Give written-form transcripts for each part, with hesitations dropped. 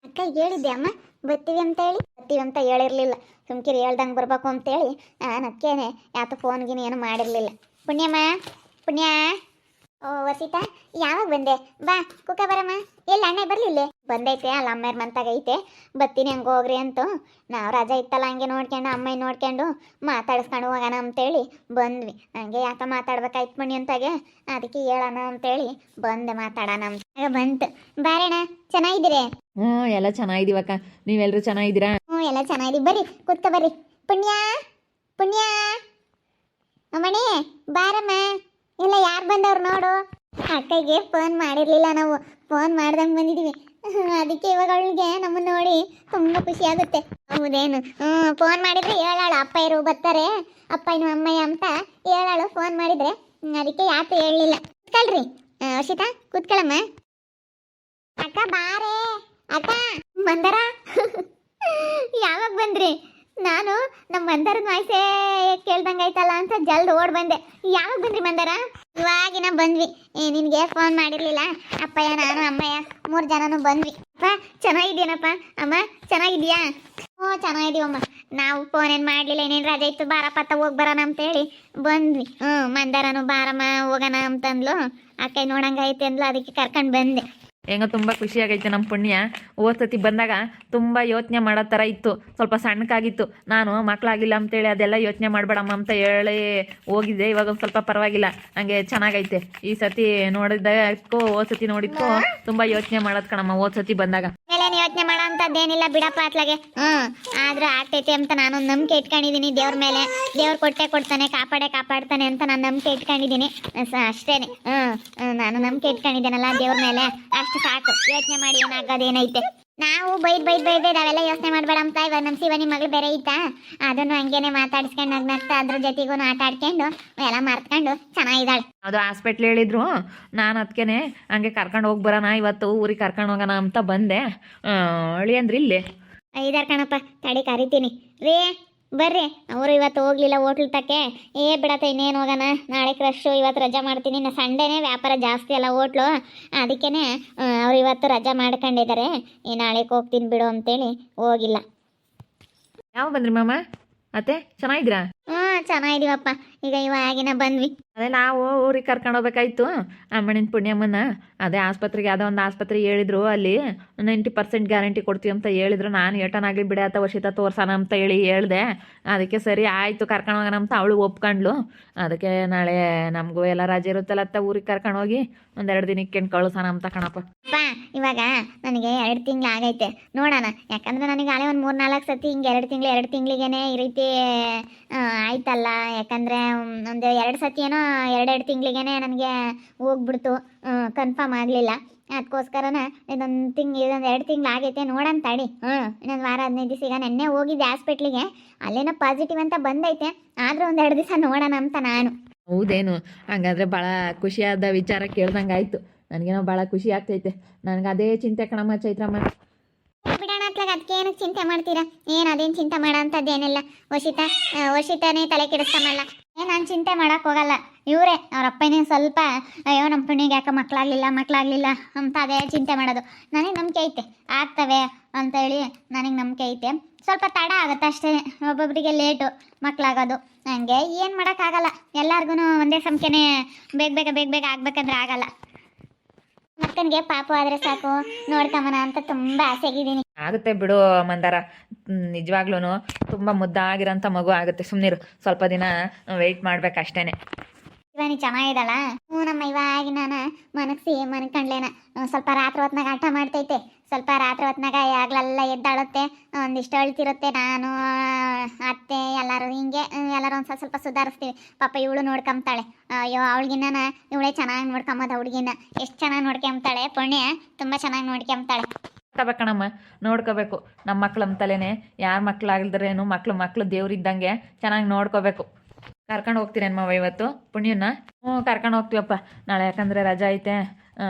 ಅಕ್ಕ ಹೇಳಿದ್ದೆ ಅಮ್ಮ ಬರ್ತೀವಿ ಅಂತ ಹೇಳಿ ಬರ್ತೀವಿ ಅಂತ ಹೇಳಿರ್ಲಿಲ್ಲ. ಸುಮ್ಕಿರಿ ಹೇಳ್ದಂಗೆ ಬರ್ಬೇಕು ಅಂತೇಳಿ ನಾನು ಅದಕ್ಕೇನೆ ಯಾತ ಫೋನ್ಗಿನ ಏನು ಮಾಡಿರ್ಲಿಲ್ಲ. ಪುಣ್ಯಮ್ಮ ಪುಣ್ಯ. ಓ ವಸಿತಾ, ಯಾವಾಗ ಬಂದೆ? ಬಾ ಕುಕ್ಕ ಬರಮ್ಮ. ಎಲ್ಲಿ ಅಣ್ಣ ಬರಲಿಲ್ಲ? ಬಂದೈತೆ ಅಲ್ಲ ಅಮ್ಮೇರ್ ಮಂತಾಗೈತೆ, ಬತ್ತೀನಿ ಹಂಗೆ ಹೋಗ್ರಿ ಅಂತೂ. ನಾವು ರಜಾ ಇತ್ತಲ್ಲ ಹಂಗೆ ನೋಡ್ಕೊಂಡು ಅಮ್ಮಯ್ಯ ನೋಡ್ಕೊಂಡು ಮಾತಾಡಿಸ್ಕೊಂಡು ಹೋಗೋಣ ಅಂತೇಳಿ ಬಂದ್ವಿ. ಹಂಗೆ ಯಾಕ ಮಾತಾಡ್ಬೇಕಾಯ್ತು ಮಣಿ ಅಂತಾಗೆ, ಅದಕ್ಕೆ ಹೇಳೋಣ ಅಂತೇಳಿ ಬಂದೆ ಮಾತಾಡೋಣ ಅಂತ. ಆಗ ಬಂತು. ಬಾರಣ್ಣ, ಚೆನ್ನಾಗಿದ್ದೀರಿ? ಹ್ಞೂ ಎಲ್ಲ ಚೆನ್ನಾಗಿದ್ದೀವಕ್ಕ, ನೀವೆಲ್ಲರೂ ಚೆನ್ನಾಗಿದ್ದೀರಾ? ಹ್ಞೂ ಎಲ್ಲ ಚೆನ್ನಾಗಿದ್ದೀವಿ, ಬರ್ರಿ ಕೂತ್ಕೊ ಬರ್ರಿ. ಪುಣ್ಯ ಪುಣ್ಯ, ಅಮ್ಮಣಿ ಬಾರಮ್ಮ. ಇಲ್ಲ ಯಾರು ಬಂದವ್ರು ನೋಡು. ಅಕ್ಕಗೆ ಫೋನ್ ಮಾಡಿರಲಿಲ್ಲ, ನಾವು ಫೋನ್ ಮಾಡ್ದಂಗೆ ಬಂದಿದ್ದೀವಿ. ಅದಕ್ಕೆ ಇವಾಗ ಅವಳಿಗೆ ನಮ್ಮನ್ನು ನೋಡಿ ತುಂಬ ಖುಷಿ ಆಗುತ್ತೆ. ಹೌದೇನು? ಫೋನ್ ಮಾಡಿದ್ರೆ ಹೇಳಾಳು ಅಪ್ಪ ಇರು ಬರ್ತಾರೆ, ಅಪ್ಪ ಇನ್ನು ಅಮ್ಮಯ್ಯ ಅಂತ ಹೇಳಾಳು ಫೋನ್ ಮಾಡಿದ್ರೆ. ಅದಕ್ಕೆ ಯಾಕೆ ಹೇಳಲಿಲ್ಲ. ಕೂತ್ಕೊಳ್ರಿ ಹರ್ಷಿತಾ, ಕೂತ್ಕೊಳ್ಳಮ್ಮ. ಅಕ್ಕ ಬಾರೇ. ಅಕ್ಕ ಮಂದರ ಯಾವಾಗ ಬಂದ್ರಿ? ನಾನು ನಮ್ಮ ಮಂದರದ ವಾಯ್ಸೇ ಕೇಳ್ದಂಗೆ ಆಯ್ತಲ್ಲ ಅಂತ ಜಲ್ದಿ ಓಡ್ ಬಂದೆ. ಯಾವಾಗ ಬಂದ್ರಿ ಮಂದರ? ಇವಾಗಿನ ಬಂದ್ವಿ. ನಿನಗೆ ಫೋನ್ ಮಾಡಿರ್ಲಿಲ್ಲ. ಅಪ್ಪಯ್ಯ ನಾನು ಅಮ್ಮಯ್ಯ 3 ಜನನು ಬಂದ್ವಿ. ಅಪ್ಪ ಚೆನ್ನಾಗಿದ್ದೀನಪ್ಪ. ಅಮ್ಮ ಚೆನ್ನಾಗಿದ್ಯಾ? ಹ್ಞೂ ಚೆನ್ನಾಗಿದ್ದೀವಮ್ಮ. ನಾವು ಫೋನ್ ಏನು ಮಾಡಲಿಲ್ಲ, ಏನೇನು ರಜೆ ಇತ್ತು ಬಾರಪ್ಪ ಹೋಗಿ ಬರೋಣ ಅಂತೇಳಿ ಬಂದ್ವಿ. ಮಂದರನು ಬಾರಮ್ಮ ಹೋಗೋಣ ಅಂತಂದ್ಲು. ಅಕ್ಕ ನೋಡಂಗೈತೆ ಅಂದ್ಲು, ಅದಕ್ಕೆ ಕರ್ಕೊಂಡು ಬಂದೆ. ಹೆಂಗೋ ತುಂಬ ಖುಷಿಯಾಗೈತೆ ನಮ್ಮ ಪುಣ್ಯ. ಓದ್ಸತಿ ಬಂದಾಗ ತುಂಬ ಯೋಚನೆ ಮಾಡೋ ಥರ ಇತ್ತು, ಸ್ವಲ್ಪ ಸಣ್ಣಕ್ಕಾಗಿತ್ತು. ನಾನು ಮಕ್ಕಳಾಗಿಲ್ಲ ಅಂತೇಳಿ ಅದೆಲ್ಲ ಯೋಚನೆ ಮಾಡಬೇಡಮ್ಮ ಅಂತ ಹೇಳಿ ಹೋಗಿದ್ದೆ. ಇವಾಗ ಒಂದು ಸ್ವಲ್ಪ ಪರವಾಗಿಲ್ಲ, ಹಂಗೆ ಚೆನ್ನಾಗೈತೆ. ಈ ಸತಿ ನೋಡಿದ್ದಕ್ಕೂ ಓದ್ಸತಿ ನೋಡಿದ್ಕೋ ತುಂಬ ಯೋಚನೆ ಮಾಡೋದು ಕಣಮ್ಮ ಓದ್ಸತಿ ಬಂದಾಗ. ಯೋಚನೆ ಮಾಡೋ ಅಂತದ್ದೇನಿಲ್ಲ ಬಿಡಪ್ಪ ಅತ್ಲಾಗೆ. ಆದ್ರೂ ಆಗ್ತೈತೆ ಅಂತ ನಾನು ನಂಬಿಕೆ ಇಟ್ಕೊಂಡಿದ್ದೀನಿ ದೇವ್ರ ಮೇಲೆ. ದೇವ್ರು ಕೊಟ್ಟೆ ಕೊಡ್ತಾನೆ, ಕಾಪಾಡ್ತಾನೆ ಅಂತ ನಾನು ನಂಬಿಕೆ ಇಟ್ಕೊಂಡಿದ್ದೀನಿ ಅಷ್ಟೇನೆ. ನಾನು ನಂಬಿಕೆ ಇಟ್ಕೊಂಡಿದ್ದೇನಲ್ಲ ದೇವ್ರ ಮೇಲೆ, ಅಷ್ಟು ಸಾಕು. ಯೋಚನೆ ಮಾಡಿ ಏನಾಗೋದೇನೈತೆ. ನಾವು ಬೈದ್ ಅವೆಲ್ಲ ಯೋಚನೆ ಮಾಡ್ಬೇಡ ಅಂತ. ಇವಾಗ ನಮ್ಮ ಶಿವನಿ ಮಗಳು ಬೇರೆ ಐತಾ, ಅದನ್ನು ಹಂಗೇನೆ ಮಾತಾಡಿಸ್ಕೊಂಡು ನಗ್ನಗ್ತಾ ಅದ್ರ ಜೊತೆಗೂ ಆಟ ಆಡ್ಕೊಂಡು ಎಲ್ಲ ಮರ್ತ್ಕೊಂಡು ಚೆನ್ನಾಗಿದ್ದಾಳೆ. ಅದು ಹಾಸ್ಪಿಟ್ಲ್ ಹೇಳಿದ್ರು, ನಾನು ಅದಕ್ಕೇನೆ ಹಂಗೆ ಕರ್ಕೊಂಡು ಹೋಗಿ ಬರೋಣ ಇವತ್ತು, ಊರಿಗೆ ಕರ್ಕೊಂಡು ಹೋಗೋಣ ಅಂತ ಬಂದೆ. ಅಳಿ ಅಂದ್ರೆ ಇಲ್ಲಿ ಇದಾರ ಕಣಪ್ಪ, ತಡಿ ಕರಿತೀನಿ ರೀ. ಬರ್ರಿ. ಅವರು ಇವತ್ತು ಹೋಗ್ಲಿಲ್ಲ ಹೋಟ್ಲ್ ತಕ್ಕೆ. ಬಿಡತ್ತೆ ಇನ್ನೇನು ಹೋಗೋಣ, ನಾಳೆ ಕ್ರಶು, ಇವತ್ತು ರಜಾ ಮಾಡ್ತೀನಿ. ಸಂಡೇನೇ ವ್ಯಾಪಾರ ಜಾಸ್ತಿ ಅಲ್ಲ ಹೋಟ್ಲು, ಅದಕ್ಕೇ ಅವ್ರು ಇವತ್ತು ರಜಾ ಮಾಡ್ಕೊಂಡಿದ್ದಾರೆ. ನಾಳೆಗೆ ಹೋಗ್ತೀನಿ ಬಿಡು ಅಂತೇಳಿ ಹೋಗಿಲ್ಲ. ಯಾವ ಬಂದ್ರಿ ಮಾಮ ಅತ್ತೆ, ಚೆನ್ನಾಗಿದ್ದೀರಾ? ಚೆನ್ನಾಗಿದೀವಪ್ಪ. ಈಗ ಇವಾಗಿನ ಬಂದ್ವಿ. ಅದೇ ನಾವು ಊರಿಗೆ ಕರ್ಕೊಂಡು ಹೋಗ್ಬೇಕಾಯ್ತು ಅಮ್ಮನಿನ ಪುಣ್ಯಮ್ಮನ. ಅದೇ ಆಸ್ಪತ್ರೆಗೆ ಯಾವುದೋ ಒಂದು ಆಸ್ಪತ್ರೆ ಹೇಳಿದ್ರು, ಅಲ್ಲಿ 90% ಗ್ಯಾರಂಟಿ ಕೊಡ್ತೀವಿ ಅಂತ ಹೇಳಿದ್ರು. ನಾನು ಏಟನಾಗಲಿ ಬಿಡ ಅಥವಾ ವರ್ಷಿತ ತೋರ್ಸೋಣ ಅಂತ ಹೇಳಿ ಹೇಳಿದೆ. ಅದಕ್ಕೆ ಸರಿ ಆಯಿತು ಕರ್ಕೊಂಡು ಹೋಗೋಣ ಅಂತ ಅವಳು ಒಪ್ಕೊಂಡ್ಲು. ಅದಕ್ಕೆ ನಾಳೆ ನಮಗೂ ಎಲ್ಲ ರಜೆ ಇರುತ್ತಲ್ಲ ಅಂತ ಊರಿಗೆ ಕರ್ಕೊಂಡು ಹೋಗಿ 1-2 ದಿನಕ್ಕೆ ಕಳಿಸೋಣ ಅಂತ ಕಣಪ್ಪ. ಇವಾಗ ನನಗೆ 2 ತಿಂಗಳು ಆಗೈತೆ ನೋಡೋಣ. ಯಾಕಂದ್ರೆ ನನಗೆ ಅಲ್ಲೇ ಒಂದು 3-4 ಸತಿ ಹಿಂಗೆ 2 ತಿಂಗಳಿಗೇನೆ ಈ ರೀತಿ ಆಯ್ತಲ್ಲ. ಯಾಕಂದರೆ ಒಂದು 2 ಸತಿ ಏನೋ 2 ತಿಂಗಳಿಗೇನೆ ನನಗೆ ಹೋಗ್ಬಿಡ್ತು, ಕನ್ಫರ್ಮ್ ಆಗಲಿಲ್ಲ. ಅದಕ್ಕೋಸ್ಕರನ ಇದೊಂದು 2 ತಿಂಗಳು ಆಗೈತೆ. ನೋಡೋಣ ತಡಿ. ಇನ್ನೊಂದು ವಾರ 15 ದಿವಸ. ಈಗ ನೆನ್ನೆ ಹೋಗಿದ್ದೆ ಹಾಸ್ಪಿಟ್ಲಿಗೆ, ಅಲ್ಲೇನೋ ಪಾಸಿಟಿವ್ ಅಂತ ಬಂದೈತೆ. ಆದರೂ ಒಂದು 2 ದಿವಸ ನೋಡೋಣ ಅಂತ ನಾನು. ಹೌದೇನು? ಹಂಗಾದ್ರೆ ಭಾಳ ಖುಷಿಯಾದ ವಿಚಾರ ಕೇಳ್ದಂಗೆ ಆಯಿತು. ನನಗೇನೋ ಭಾಳ ಖುಷಿ ಆಗ್ತೈತೆ. ನನಗೆ ಅದೇ ಚಿಂತೆ ಕಣಮ್ಮ ಚೈತ್ರಮ್ಮ. ಬಿಡೋಣ ಅತ್ಲಾಗ, ಅದಕ್ಕೆ ಏನಕ್ಕೆ ಚಿಂತೆ ಮಾಡ್ತೀರಾ? ಅದೇನು ಚಿಂತೆ ಮಾಡೋ ಅಂಥದ್ದೇನಿಲ್ಲ. ವರ್ಷಿತಾನೇ ತಲೆ ಕೆಡಿಸ್ಕೊಂಬಲ್ಲ. ನಾನು ಚಿಂತೆ ಮಾಡೋಕ್ಕೆ ಹೋಗಲ್ಲ. ಇವರೇ ಅವ್ರ ಅಪ್ಪನೇ ಸ್ವಲ್ಪ ಅಯ್ಯೋ ನಮ್ಮ ಪುಣ್ಣಿಗೆ ಯಾಕೆ ಮಕ್ಕಳಾಗಲಿಲ್ಲ ಅಂತ ಅದೇ ಚಿಂತೆ ಮಾಡೋದು. ನನಗೆ ನಂಬಿಕೆ ಐತೆ ಆಗ್ತವೆ ಅಂತೇಳಿ, ನನಗೆ ನಂಬಿಕೆ ಐತೆ. ಸ್ವಲ್ಪ ತಡ ಆಗುತ್ತೆ ಅಷ್ಟೇ, ಒಬ್ಬೊಬ್ಬರಿಗೆ ಲೇಟು ಮಕ್ಕಳಾಗೋದು. ನನಗೆ ಏನು ಮಾಡೋಕ್ಕಾಗಲ್ಲ. ಎಲ್ಲರಿಗೂ ಒಂದೇ ಸಂಖ್ಯೆನೇ ಬೇಗ ಆಗ್ಬೇಕಂದ್ರೆ ಆಗಲ್ಲ. ಮಕ್ಕನಿಗೆ ಪಾಪು ಆದರೆ ಸಾಕು ನೋಡ್ಕೊಂಬನ ಅಂತ ತುಂಬ ಆಸೆಗಿದ್ದೀನಿ. ಆಗುತ್ತೆ ಬಿಡು ಮಂದಾರ, ನಿಜವಾಗ್ಲೂ ತುಂಬ ಮುದ್ದಾಗಿರೋಂಥ ಮಗು ಆಗುತ್ತೆ. ಸುಮ್ಮನಿರು, ಸ್ವಲ್ಪ ದಿನ ವೆಯ್ಟ್ ಮಾಡ್ಬೇಕಷ್ಟೇನೆ. ಇವನಿ ಚೆನ್ನಾಗಿದ್ದಾಳ? ನಮ್ಮ ಇವಾಗಿ ನಾನು ಮನ್ಕಂಡ್ಲೇನ ಸ್ವಲ್ಪ ರಾತ್ರಿ ಹೊತ್ನಾಗ ಆಟ ಮಾಡ್ತೈತೆ. ಸ್ವಲ್ಪ ರಾತ್ರಿ ಹೊತ್ನಾಗ ಆಗ್ಲೆಲ್ಲ ಎದ್ದಾಳುತ್ತೆ, ಒಂದಿಷ್ಟು ಅಳ್ತಿರುತ್ತೆ. ನಾನು ಅತ್ತೆ ಎಲ್ಲರೂ ಹಿಂಗೆ ಎಲ್ಲರೂ ಒಂದು ಸ್ವಲ್ಪ ಸುಧಾರಿಸ್ತೀವಿ. ಪಾಪ ಇವಳು ನೋಡ್ಕೊಂತಾಳೆ. ಅಯ್ಯೋ ಅವಳಿಗಿನ್ನ ಇವಳೇ ಚೆನ್ನಾಗಿ ನೋಡ್ಕೊಂಬೋದು. ಹುಡುಗಿನ ಎಷ್ಟು ಚೆನ್ನಾಗಿ ನೋಡ್ಕೊಂತಾಳೆ. ಪುಣ್ಯ ತುಂಬ ಚೆನ್ನಾಗಿ ನೋಡ್ಕೊಂತಾಳೆ. ನೋಡ್ಕೋಬೇಕಣಮ್ಮ, ನೋಡ್ಕೋಬೇಕು. ನಮ್ಮ ಮಕ್ಳು ಅಂತಲೇನೆ, ಯಾರ ಮಕ್ಳಾಗಿಲ್ದ್ರೇನು ಮಕ್ಳು ದೇವ್ರಿದ್ದಂಗೆ ಚೆನ್ನಾಗಿ ನೋಡ್ಕೋಬೇಕು. ಕರ್ಕೊಂಡು ಹೋಗ್ತೀರೇನಮ್ಮ ಇವತ್ತು ಪುಣ್ಯನ? ಕರ್ಕೊಂಡು ಹೋಗ್ತೀವಪ್ಪ ನಾಳೆ, ಯಾಕಂದರೆ ರಜಾ ಐತೆ.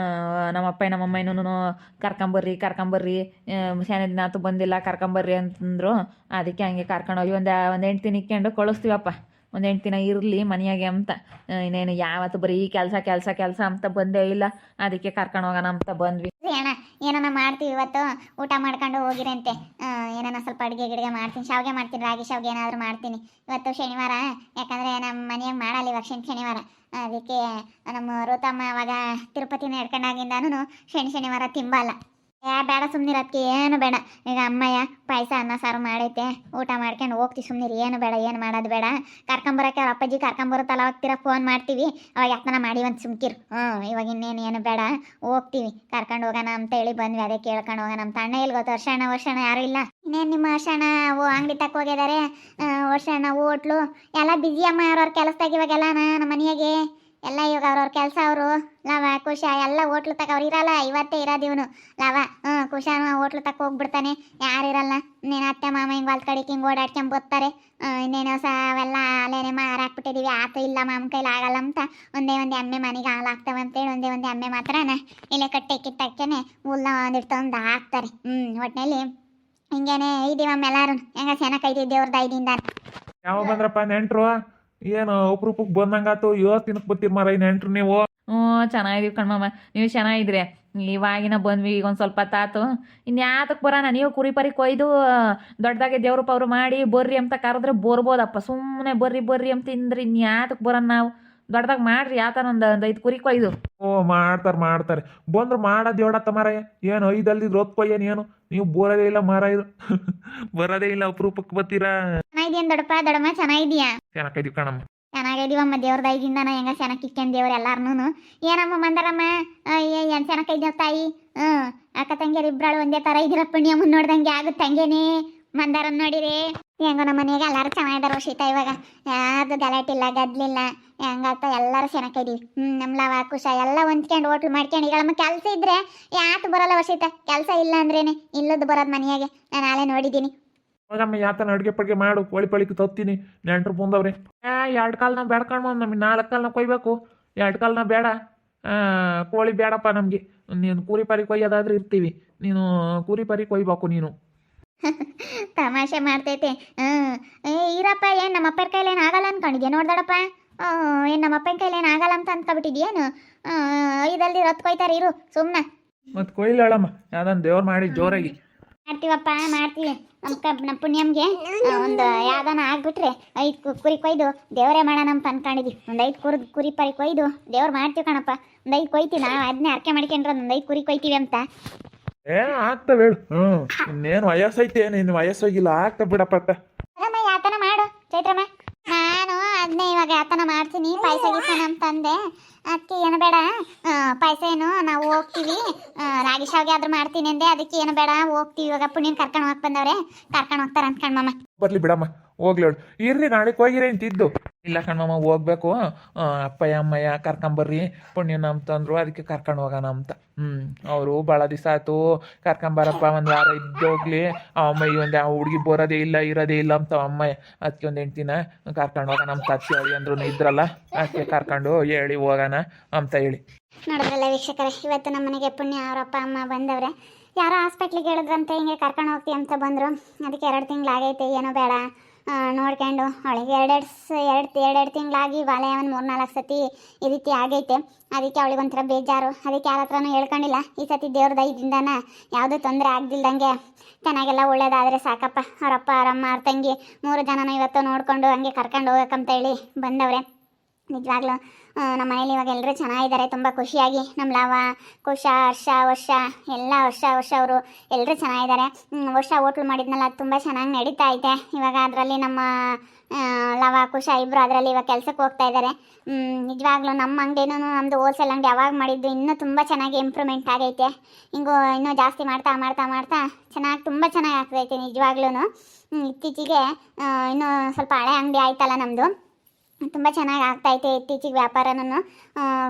ನಮ್ಮಪ್ಪ ನಮ್ಮಮ್ಮನೂ ಕರ್ಕೊಂಬರ್ರಿ ಶಾನೆ ದಿನ ಆತು ಬಂದಿಲ್ಲ ಕರ್ಕೊಂಬರ್ರಿ ಅಂತಂದರು. ಅದಕ್ಕೆ ಹಂಗೆ ಕರ್ಕೊಂಡೋಗಿ ಒಂದು 8 ದಿನ ಇಕ್ಕೊಂಡು ಕಳಿಸ್ತೀವಪ್ಪ. ಒಂದು 8 ದಿನ ಇರಲಿ ಮನೆಯಾಗೆ ಅಂತ. ಇನ್ನೇನು ಯಾವತ್ತು ಬರೀ ಕೆಲಸ ಅಂತ ಬಂದೇ ಇಲ್ಲ, ಅದಕ್ಕೆ ಕರ್ಕೊಂಡು ಹೋಗೋಣ ಅಂತ ಬಂದ್ವಿ. ಅಣ್ಣ ಏನಾನ ಮಾಡ್ತೀವಿ ಇವತ್ತು, ಊಟ ಮಾಡ್ಕೊಂಡು ಹೋಗಿರಂತೆ. ಏನಾನ ಸ್ವಲ್ಪ ಅಡುಗೆ ಮಾಡ್ತೀನಿ, ಶಾವಿಗೆ ಮಾಡ್ತೀನಿ, ರಾಗಿ ಶಾವಿಗೆ ಏನಾದರೂ ಮಾಡ್ತೀನಿ. ಇವತ್ತು ಶನಿವಾರ, ಯಾಕಂದರೆ ನಮ್ಮ ಮನೆಯಾಗ ಮಾಡಲ್ಲ ಇವಾಗ ಶನಿವಾರ. ಅದಕ್ಕೆ ನಮ್ಮ ರೋತಮ್ಮ ಅವಾಗ ತಿರುಪತಿನ ಹಿಡ್ಕೊಂಡಾಗಿಂದಾನು ಶನಿವಾರ ತಿಂಬಲ್ಲ. ಬೇಡ ಸುಮ್ಮನಿರೋದಕ್ಕೆ ಏನು ಬೇಡ. ಈಗ ಅಮ್ಮಯ್ಯ ಪಾಯಸ ಅನ್ನ ಸಾರು ಮಾಡೈತೆ, ಊಟ ಮಾಡ್ಕೊಂಡು ಹೋಗ್ತೀವಿ. ಸುಮ್ಮನಿರಿ, ಏನು ಬೇಡ, ಏನು ಮಾಡೋದು ಬೇಡ. ಕರ್ಕೊಂಬರಕ್ಕೆ ಅವ್ರ ಅಪ್ಪಾಜಿ ಕರ್ಕೊಂಬರುತ್ತಲ್ಲ ಹೋಗ್ತೀರ, ಫೋನ್ ಮಾಡ್ತೀವಿ, ಅವಾಗ ಯಾಕನ ಮಾಡಿ ಒಂದು ಸುಮ್ಕಿರು. ಇವಾಗ ಇನ್ನೇನು ಏನು ಬೇಡ, ಹೋಗ್ತೀವಿ, ಕರ್ಕೊಂಡು ಹೋಗೋಣ ಅಂತ ಹೇಳಿ ಬಂದ್ವಿ. ಅದೇ ಕೇಳ್ಕೊಂಡು ಹೋಗೋಣ ನಮ್ಮ ಅಣ್ಣ ಎಲ್ಲಿ ಗೊತ್ತು, ವರ್ಷ ಯಾರು ಇಲ್ಲ. ಇನ್ನೇನು ನಿಮ್ಮ ವರ್ಷ ಅಂಗಡಿ ತಕ್ಕ ಹೋಗಿದ್ದಾರೆ. ವರ್ಷ ಹೋಟ್ಲು ಎಲ್ಲ ಬಿಜಿ ಅಮ್ಮ, ಅವ್ರವ್ರ ಕೆಲಸದಾಗ ಇವಾಗೆಲ್ಲ ನಮ್ಮ ಮನೆಯಾಗೆ ಎಲ್ಲ ಇವಾಗ ಅವ್ರವ್ರ ಕೆಲಸ. ಅವರು ಲವ ಕುಶ ಎಲ್ಲ ಹೋಟ್ಲು ತಕ ಅವ್ರು ಇರಲ್ಲ, ಇವತ್ತೇ ಇರೋದು ಇವನು ಲವ. ಕುಶಾನು ಹೋಟ್ಲು ತಕ್ಕ ಹೋಗ್ಬಿಡ್ತಾನೆ, ಯಾರು ಇರಲ್ಲ. ನೀನು ಅತ್ತೆ ಮಾಮ ಹಿಂಗೆ ಹೊಲ್ದ ಕಡೆಗೆ ಹಿಂಗೆ ಓಡಾಡ್ಕೊಂಡ್ ಬರ್ತಾರೆ. ಇನ್ನೇನು ಅವೆಲ್ಲ ಅಲ್ಲೇನೆ ಮಾರಾಕ್ಬಿಟ್ಟಿದೀವಿ, ಆತು ಇಲ್ಲ ಮಾಮನ ಕೈಲಿ ಆಗಲ್ಲ ಅಂತ ಒಂದೇ ಎಮ್ಮೆ ಮನೆಗೆ ಹಾಲು ಹಾಕ್ತವೆ ಅಂತೇಳಿ ಒಂದೇ ಎಮ್ಮೆ ಮಾತ್ರನ ಇಲ್ಲೇ ಕಟ್ಟೆ ಕಿತ್ತಕ್ಕೇನೆ ಹುಲ್ಲ ಒಂದಿಟ್ಟು ತಂದು ಹಾಕ್ತಾರೆ. ಒಟ್ಟಿನಲ್ಲಿ ಹಿಂಗೇನೆ ಇದೀವಮ್ಮ ಎಲ್ಲಾರು. ಹೆಂಗ ಚೆನ್ನಾಗೈತಿ ದೇವ್ರ ದಯದಿಂದ. ಯಾವ ಬಂದ್ರಪ್ಪ ನೆಂಟ್ರು? ಏನು ಅಪರೂಪಕ್ಕೆ ಬಂದಂಗಾತು, ಇವತ್ತಿನಕ್ಕೆ ಬರ್ತೀರಿ ಮಾರ ಈ ನೆಂಟ್ರು ನೀವು? ಚೆನ್ನಾಗಿದ್ದೀವಿ ಕಣ್ಮಮ್ಮ, ನೀವು ಚೆನ್ನಾಗಿದ್ರಿ. ಇವಾಗಿನ ಬಂದ್ವಿ, ಈಗ ಒಂದು ಸ್ವಲ್ಪ ತಾತು. ಇನ್ಯಾತಕ್ಕೆ ಬರೋಣ, ನೀವು ಕುರಿ ಪರಿ ಕೊಯ್ದು ದೊಡ್ಡದಾಗೆ ದೇವ್ರ ಪವ್ರು ಮಾಡಿ ಬರ್ರಿ ಅಂತ ಕರೆದ್ರೆ ಬರ್ಬೋದಪ್ಪ. ಸುಮ್ಮನೆ ಬರ್ರಿ ಅಂತ ತಿಂದ್ರಿ, ಇನ್ಯಾತಕ್ಕೆ ಬರೋಣ ನಾವು? ದೊಡ್ಡದಾಗಿ ಮಾಡ್ರಿ, ಯಾತನ ಒಂದು 5 ಕುರಿ ಕೊಯ್ದು. ಮಾಡ್ತಾರೆ ಬಂದ್ರು ಮಾಡೋದು ಹೇಳತ್ತ ಮಾರ. ಏನು 5 ಅಲ್ದಿದ್ರು ಹೊತ್ಕೊಯ್ಯೇನು ಏನು? ನೀವು ಬೋರದೇ ಇಲ್ಲ ಮಾರ, ಇದು ಬರೋದೇ ಇಲ್ಲ, ಅಪರೂಪಕ್ಕೆ ಬರ್ತೀರಾ. ಚೆನ್ನಾಗಿದೀಯನ್ ದೊಡ್ಡಮ್ಮ, ಚೆನ್ನಾಗಿದೀಯಾ? ಚೆನ್ನಾಗಿದೀವಿ ಕಣಮ್ಮ. ಚೆನ್ನಾಗಿದೀವಮ್ಮ ದೇವ್ರ ದಯದಿಂದನ. ಹೆಂಗ ಚೆನ್ನಾಗಿ ಕಿಕ್ಕನ್ ದೇವ್ರು ಎಲ್ಲಾರ್ನು. ಏನಮ್ಮ ಮಂದಾರಮ್ಮ, ಏನ್ ಚೆನ್ನಾಗಿದ್ದೀವ ತಾಯಿ? ಅಕ್ಕ ತಂಗಿಯರು ಇಬ್ರಾಳು ಒಂದೇ ಥರ ಇದ್ದೀರ. ಪುಣ್ಯಮ್ಮನ್ ನೋಡ್ದಂಗೆ ಆಗುತ್ತೆ ಹಂಗೇನೆ. ಮಂದಾರನ್ ನೋಡಿರಿ ಹೆಂಗೋ ನಮ್ಮ ಮನೆಯಾಗ ಎಲ್ಲರೂ ಚೆನ್ನಾಗಿದಾರ. ಶೀತ ಇವಾಗ ಯಾರ್ದು ಗಲಾಟಿಲ್ಲ, ಗದ್ಲಿಲ್ಲ, ಹೆಂಗಾತ ಎಲ್ಲರೂ ಚೆನ್ನಾಗಿದೀವಿ. ನಮ್ಮ ಲವ ಕುಶ ಎಲ್ಲ ಹೊಂದ್ಕೊಂಡು ಹೋಟ್ಲು ಮಾಡ್ಕೊಂಡು. ಈಗ ನಮ್ಮ ಕೆಲಸ ಇದ್ರೆ ಯಾತು ಬರಲ್ಲ ವರ್ಷಿತ, ಕೆಲಸ ಇಲ್ಲ ಅಂದ್ರೇನೆ ಇಲ್ಲದ್ದು ಬರೋದು ಮನೆಯಾಗೆ. ನಾನು ನಾಳೆ ನೋಡಿದ್ದೀನಿ. ಹೋಗಮ್ಮ, ಯಾತನ ಅಡುಗೆ ಪಡ್ಗೆ ಮಾಡು, ಕೋಳಿ ತತ್ತೀನಿ. ನೆಂಟ್ರು ಬಂದವ್ರೆ. 2 ಕಾಲನ ಬೇಡ್ಕೊಂಡು ನಮಗೆ 4 ಕಾಲನ ಕೊಯ್ಬೇಕು. 2 ಕಾಲನ ಬೇಡ, ಕೋಳಿ ಬೇಡಪ್ಪ ನಮಗೆ. ನೀನು ಕುರಿ ಪರಿ ಕೊಯ್ಯೋದಾದ್ರೆ ಇರ್ತೀವಿ, ನೀನು ಕುರಿ ಪರಿ ಕೊಯ್ಬೇಕು ನೀನು. ತಮಾಷೆ ಮಾಡ್ತೈತೆ. ಇರಪ್ಪ, ಏನು ನಮ್ಮ ಅಪ್ಪನ ಕೈಲಿ ಏನು ಆಗಲ್ಲ ಅನ್ಕೊಂಡಿದ್ಯಾ? ನೋಡ್ದಡಪ್ಪ, ಏನು ನಮ್ಮ ಅಪ್ಪನ ಕೈಲಿ ಏನು ಆಗಲ್ಲ ಅಂತ ಅಂದ್ಕೊಬಿಟ್ಟಿದ್ಯೇನು? 5 ಹೊತ್ತು ಕೊಯ್ತಾರೆ ಇರು ಸುಮ್ಮನೆ. ಮತ್ತು ಕೊಯ್ಲಾಳಮ್ಮ, ಯಾವ್ದನ್ ದೇವ್ರು ಮಾಡಿ ಜೋರಾಗಿ ಮಾಡ್ತೀವಪ್ಪ, ಮಾಡ್ತೀವಿ. ನಮ್ಮ ಪುಣ್ಯಮ್ಗೆ ಒಂದು ಯಾವ್ದಾನ ಆಗ್ಬಿಟ್ರೆ 5 ಕುರಿ ಕೊಯ್ದು ದೇವರೇ ಮಾಡೋಣ ಅಂತ ಅನ್ಕೊಂಡಿದ್ವಿ. ಒಂದು 5 ಕುರಿ ಪರಿ ಕೊಯ್ದು ದೇವ್ರು ಮಾಡ್ತೀವಿ ಕಣಪ್ಪ. ಒಂದು 5 ಕೊಯ್ತೀವಿ ನಾವು, ಅದನ್ನೇ ಅರ್ಕೆ ಮಾಡ್ಕೊಂಡ್ರೆ ಒಂದು 5 ಕುರಿ ಕೊಯ್ತೀವಿ ಅಂತ. ಆಗ್ತವೆ ಹೇಳು. ಇನ್ನೇನು ವಯಸ್ಸೈತೆ, ನಿನ್ನ ವಯಸ್ಸಾಗಿಲ್ಲ, ಆಗ್ತಾ ಬಿಡಪ್ಪ. ಯಾತನ ಮಾಡು ಚೈತ್ರಮ್ಮ. ನಾನು ಅದನ್ನೇ ಇವಾಗ ಯಾತನ ಮಾಡ್ತೀನಿ. ಪಾಯಸ ಗೀಸನ ಅಂತಂದೆ, ಅದಕ್ಕೆ ಏನು ಬೇಡ ಪಾಯಸ ಏನು ನಾವು ಹೋಗ್ತೀವಿ, ರಾಗಿ ಶಾವಿಗೆ ಆದ್ರೂ ಮಾಡ್ತೀನಿ ಅಂದೆ. ಅದಕ್ಕೆ ಏನು ಬೇಡ ಹೋಗ್ತೀವಿ. ಇವಾಗ ಪುಣ್ಯನ ಕರ್ಕೊಂಡು ಹೋಗಿ ಬಂದವ್ರೆ, ಕರ್ಕೊಂಡು ಹೋಗ್ತಾರೆ ಅಂತ ಕಣ್ಮಮ್ಮ. ಬರ್ಲಿ ಬಿಡಮ್ಮ, ಹೋಗ್ಲಿ ಹೇಳು. ಇರ್ರಿ, ನಾಳೆ ಹೋಗಿರಿ ಅಂತಿದ್ದು. ಇಲ್ಲ ಕಣ್ಮಮ್ಮ, ಹೋಗ್ಬೇಕು. ಅಪ್ಪಯ್ಯ ಅಮ್ಮಯ್ಯ ಕರ್ಕೊಂಬರ್ರಿ ಪುಣ್ಯನ ಅಂತಂದ್ರು, ಅದಕ್ಕೆ ಕರ್ಕೊಂಡು ಹೋಗೋಣ ಅಂತ. ಅವರು ಭಾಳ ದಿವಸ ಆಯ್ತು, ಕರ್ಕೊಂಬರಪ್ಪ, 1 ವಾರ ಇದ್ದೋಗ್ಲಿ. ಅಮ್ಮಯ್ಯ ಒಂದು ಹುಡುಗಿ ಬರೋದೇ ಇಲ್ಲ, ಇರೋದೇ ಇಲ್ಲ ಅಂತ ಅಮ್ಮಯ್ಯ. ಅದಕ್ಕೆ ಒಂದು 8 ದಿನ ಕರ್ಕೊಂಡು ಹೋಗೋಣ ಅಂತ ಅತ್ತಿ ಹೇಳಿ ಅಂದ್ರು ಇದ್ರಲ್ಲ, ಅದಕ್ಕೆ ಕರ್ಕೊಂಡು ಹೇಳಿ ಹೋಗೋಣ ಅಂತ ಹೇಳಿ. ನೋಡಿದ್ರಲ್ಲ ವೀಕ್ಷಕರೇ, ಇವತ್ತು ನಮ್ಮ ಮನೆಗೆ ಪುಣ್ಯ ಅವ್ರ ಅಪ್ಪ ಅಮ್ಮ ಬಂದವ್ರೆ. ಯಾರೋ ಹಾಸ್ಪಿಟ್ಲಿಗೆ ಹೇಳಿದ್ರಂತೆ, ಹಿಂಗೆ ಕರ್ಕೊಂಡು ಹೋಗ್ತೀವಿ ಅಂತ ಬಂದರು. ಅದಕ್ಕೆ 2 ತಿಂಗಳಾಗೈತೆ, ಏನೋ ಬೇಡ ನೋಡ್ಕೊಂಡು ಅವಳಿಗೆ 2 ತಿಂಗಳಾಗಿ ಬಾಳೆ ಒಂದು 3-4 ಸತಿ ಈ ರೀತಿ ಆಗೈತೆ. ಅದಕ್ಕೆ ಅವಳಿಗೆ ಒಂಥರ ಬೇಜಾರು. ಅದಕ್ಕೆ ಯಾರ ಹತ್ರನೂ ಹೇಳ್ಕೊಂಡಿಲ್ಲ. ಈ ಸತಿ ದೇವ್ರ ದಯದಿಂದನ ಯಾವುದೂ ತೊಂದರೆ ಆಗ್ದಿಲ್ದಂಗೆ ಚೆನ್ನಾಗೆಲ್ಲ ಒಳ್ಳೇದಾದರೆ ಸಾಕಪ್ಪ. ಅವರಪ್ಪ ಅವರಮ್ಮ ಅವ್ರ ತಂಗಿ 3 ಜನನ ಇವತ್ತು ನೋಡಿಕೊಂಡು ಹಂಗೆ ಕರ್ಕೊಂಡು ಹೋಗಕ್ಕಂತ ಹೇಳಿ ಬಂದವ್ರೆ. ನಿಜವಾಗ್ಲೂ ನಮ್ಮ ಮನೇಲಿ ಇವಾಗ ಎಲ್ಲರೂ ಚೆನ್ನಾಗಿದ್ದಾರೆ, ತುಂಬ ಖುಷಿಯಾಗಿ. ನಮ್ಮ ಲವ ಕುಶ ವರ್ಷ ಎಲ್ಲ ವರ್ಷ ಅವರು ಎಲ್ಲರೂ ಚೆನ್ನಾಗಿದ್ದಾರೆ. ವರ್ಷ ಹೋಟ್ಲು ಮಾಡಿದ್ನಲ್ಲ, ಅದು ತುಂಬ ಚೆನ್ನಾಗಿ ನಡೀತಾ ಐತೆ ಇವಾಗ. ಅದರಲ್ಲಿ ನಮ್ಮ ಲವ ಕುಶ ಇಬ್ಬರು ಅದರಲ್ಲಿ ಇವಾಗ ಕೆಲಸಕ್ಕೆ ಹೋಗ್ತಾ ಇದ್ದಾರೆ. ನಿಜವಾಗ್ಲೂ ನಮ್ಮ ಅಂಗಡಿನೂ ನಮ್ಮದು ಹೋಲ್ಸೇಲ್ ಅಂಗಡಿ ಯಾವಾಗ ಮಾಡಿದ್ದು ಇನ್ನೂ ತುಂಬ ಚೆನ್ನಾಗಿ ಇಂಪ್ರೂವ್ಮೆಂಟ್ ಆಗೈತೆ. ಹಿಂಗೂ ಇನ್ನೂ ಜಾಸ್ತಿ ಮಾಡ್ತಾ ಚೆನ್ನಾಗಿ ತುಂಬ ಚೆನ್ನಾಗಿ ಆಗ್ತೈತೆ ನಿಜವಾಗ್ಲೂ. ಇತ್ತೀಚೆಗೆ ಇನ್ನೂ ಸ್ವಲ್ಪ ಹಳೆ ಅಂಗಡಿ ಆಯ್ತಲ್ಲ ನಮ್ಮದು, ತುಂಬ ಚೆನ್ನಾಗಿ ಆಗ್ತಾಯಿದೆ ಇತ್ತೀಚೆಗೆ ವ್ಯಾಪಾರನೂ.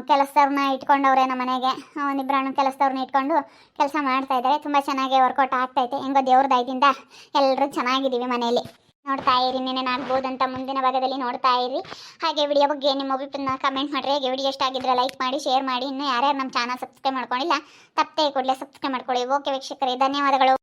ಕೆಲಸದವ್ರನ್ನ ಇಟ್ಕೊಂಡವ್ರೆ ನಮ್ಮ ಮನೆಗೆ, 1-2 ಕೆಲಸದವ್ರನ್ನ ಇಟ್ಕೊಂಡು ಕೆಲಸ ಮಾಡ್ತಾಯಿದ್ದಾರೆ. ತುಂಬ ಚೆನ್ನಾಗಿ ವರ್ಕೌಟ್ ಆಗ್ತೈತೆ. ಹೆಂಗೋ ದೇವ್ರ ದಯದಿಂದ ಎಲ್ಲರೂ ಚೆನ್ನಾಗಿದ್ದೀವಿ ಮನೆಯಲ್ಲಿ. ನೋಡ್ತಾ ಇರಿ, ಇನ್ನೇನೇನು ಆಗ್ಬೋದು ಅಂತ ಮುಂದಿನ ಭಾಗದಲ್ಲಿ ನೋಡ್ತಾ ಇರಿ. ಹಾಗೆ ವಿಡಿಯೋ ಬಗ್ಗೆ ನಿಮ್ಮ ಅಭಿಪ್ರಾಯನ ಕಮೆಂಟ್ ಮಾಡಿರಿ. ಹಾಗೆ ವಿಡಿಯೋ ಇಷ್ಟ ಆಗಿದ್ರೆ ಲೈಕ್ ಮಾಡಿ, ಶೇರ್ ಮಾಡಿ. ಇನ್ನೂ ಯಾರ್ಯಾರು ನಮ್ಮ ಚಾನಲ್ ಸಬ್ಸ್ಕ್ರೈಬ್ ಮಾಡ್ಕೊಂಡಿಲ್ಲ ತಪ್ಪದೆ ಕೂಡಲೇ ಸಬ್ಸ್ಕ್ರೈಬ್ ಮಾಡ್ಕೊಳ್ಳಿ. ಓಕೆ ವೀಕ್ಷಕರೇ, ಧನ್ಯವಾದಗಳು.